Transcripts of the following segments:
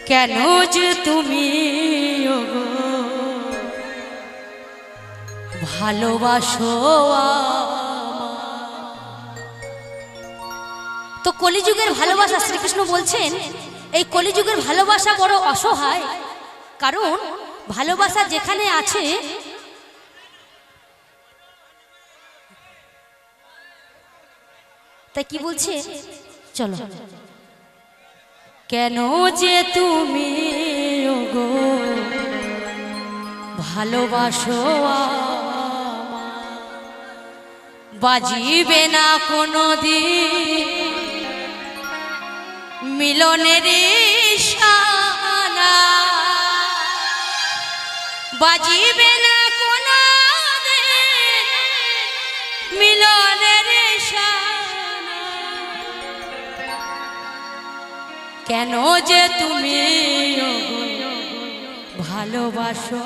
কেন যে তুমি ওগো ভালোবাসো তো কলিযুগের ভালোবাসা শ্রীকৃষ্ণ বলছেন এই কলিযুগের ভালোবাসা বড় অসহায় কারণ ভালোবাসা যেখানে আছে তাই কি বলছে চলো কেন যে তুমি ওগো ভালোবাসো বাজিবে না কোনোদিন মিলনের শানা বাজিবে না কোনোদিন মিলনের শানা কেন যে তুমি ভালোবাসো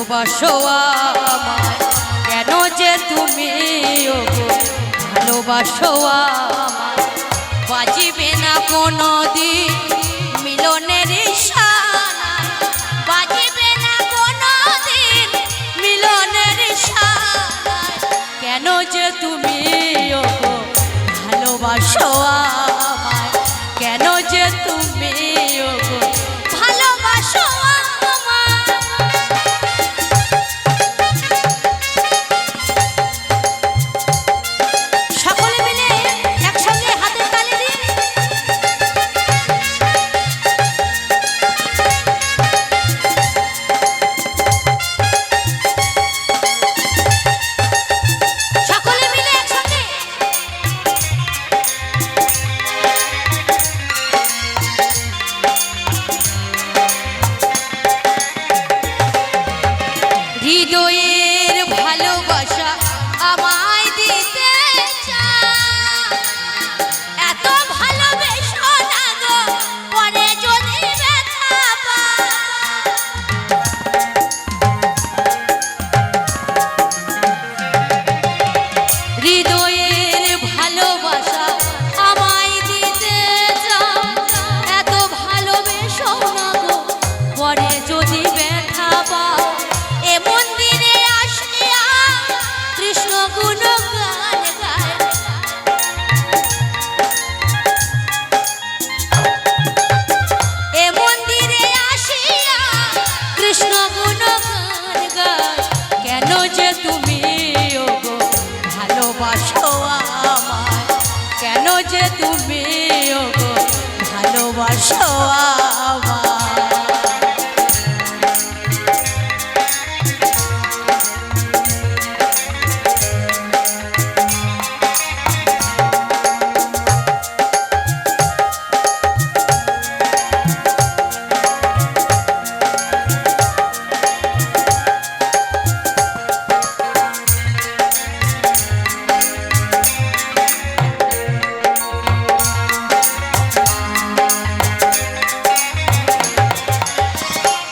ভালোবাসো আমায় কেন যে তুমি ওগো ভালোবাসো আমায় বাজিবে না কোনোদিন মিলনের শানা বাজিবে না কোনোদিন মিলনের শানা কেন যে তুমি ওগো ভালোবাসো আমায় কেন যে তুমি ওগো ভালোবাসো হৃদয়ের ভালোবাসা আমায় দিতে চাও এত ভালোবেসো না গো পরে যদি ব্যথা পাও হৃদয়ের ভালোবাসা আমায় দিতে চাও এত ভালোবেসো না গো পরে যদি ব্যথা পাও মন্দিরে আসিয়া কৃষ্ণ গুণগান গায় এ মন্দিরে আসিয়া কৃষ্ণ গুণগান গায় কেন যে তুমি ওগো ভালোবাসো আমায় কেন যে তুমি ওগো ভালোবাসো আমায়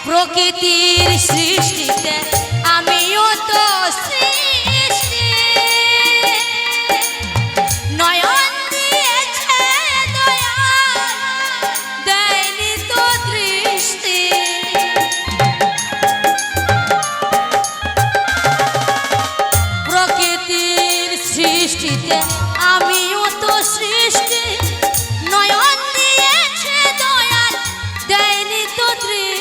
প্রকৃতির সৃষ্টিতে আমিও তো সৃষ্টি নয়ন দিয়েছে দয়াল দেয়নি তো দৃষ্টি প্রকৃতির সৃষ্টিতে আমিও তো সৃষ্টি নয়ন দিয়েছে দয়াল দেয়নি তো দৃষ্টি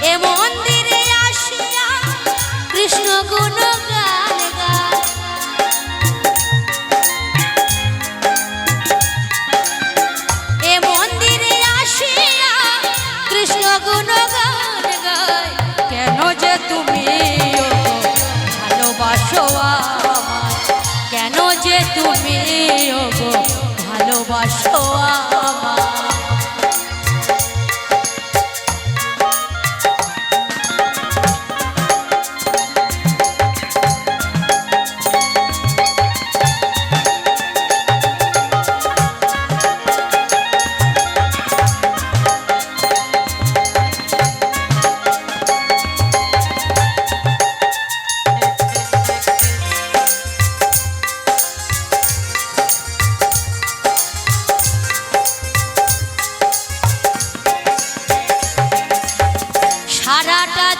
এ মন্দিরে আসিয়া কৃষ্ণ গুণগান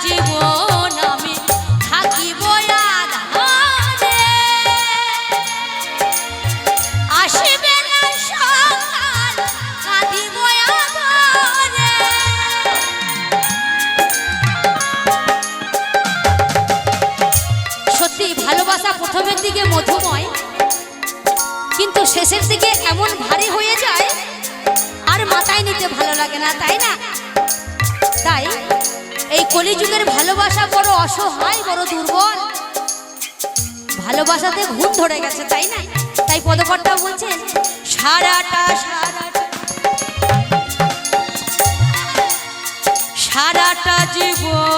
জীবন আমি থাকিব আধারে, আসিবে না সকাল কাঁদিব আধারে। সত্যি ভালোবাসা প্রথমের দিকে মধুময়, কিন্তু শেষের দিকে এমন ভারী হয়ে যায় আর মাথায় নিতে ভালো লাগে না, তাই না? তাই এই কলিযুগের ভালোবাসা বড় অসহায়, বড় দুর্বল, ভালোবাসাতে ঘুম ধরে গেছে, তাই না? তাই পদকর্তা বলছেন সারাটা সারাটা জীবন